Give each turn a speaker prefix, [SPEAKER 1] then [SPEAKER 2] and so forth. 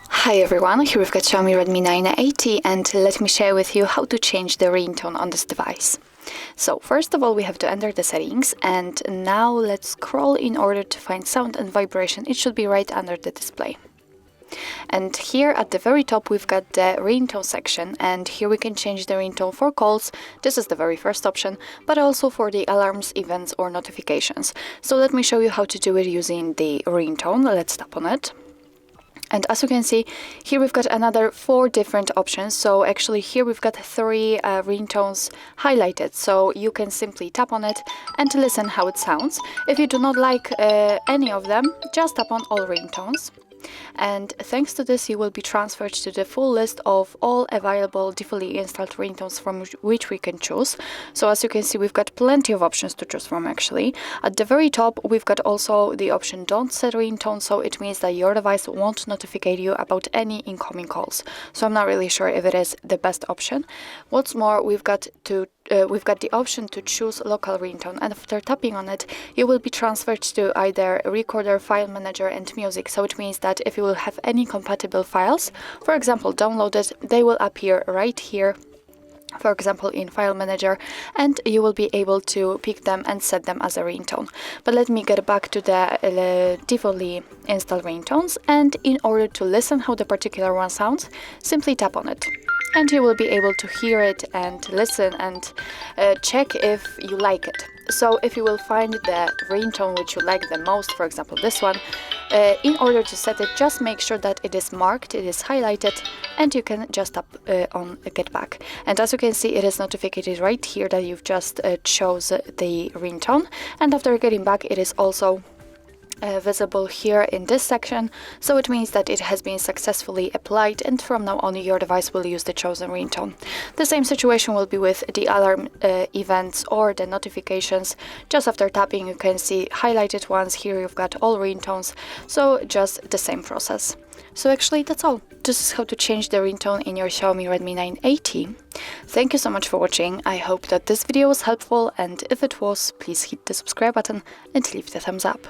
[SPEAKER 1] Hi everyone, here we've got Xiaomi Redmi 9AT and let me share with you how to change the ringtone on this device. So first of all we have to enter the settings, and now let's scroll in order to find sound and vibration. It should be right under the display. And here at the very top we've got the ringtone section, and here we can change the ringtone for calls. This is the very first option, but also for the alarms, events or notifications. So let me show you how to do it using the ringtone. Let's tap on it. And as you can see, here we've got another 4 different options. So actually here we've got 3 ringtones highlighted. So you can simply tap on it and listen how it sounds. If you do not like any of them, just tap on all ringtones. And thanks to this you will be transferred to the full list of all available defaultly installed ringtones from which we can choose. So as you can see, we've got plenty of options to choose from actually. At the very top we've got also the option don't set ringtone, so it means that your device won't notify you about any incoming calls. So I'm not really sure if it is the best option. What's more, we've got the option to choose local ringtone, and after tapping on it you will be transferred to either recorder, file manager and music. So it means that if you will have any compatible files, for example downloaded, they will appear right here, for example in file manager, and you will be able to pick them and set them as a ringtone. But let me get back to the defaultly installed ringtones, and in order to listen how the particular one sounds, simply tap on it. And you will be able to hear it and listen and check if you like it. So if you will find the ringtone which you like the most, for example this one, in order to set it, just make sure that it is marked, it is highlighted, and you can just tap on get back. And as you can see, it is notified right here that you've just chose the ringtone, and after getting back it is also visible here in this section. So it means that it has been successfully applied, and from now on your device will use the chosen ringtone. The same situation will be with the alarm events or the notifications. Just after tapping you can see highlighted ones. Here you've got all ringtones, so just the same process. So actually that's all. This is how to change the ringtone in your Xiaomi Redmi 9AT. Thank you so much for watching. I hope that this video was helpful, and if it was, please hit the subscribe button and leave the thumbs up.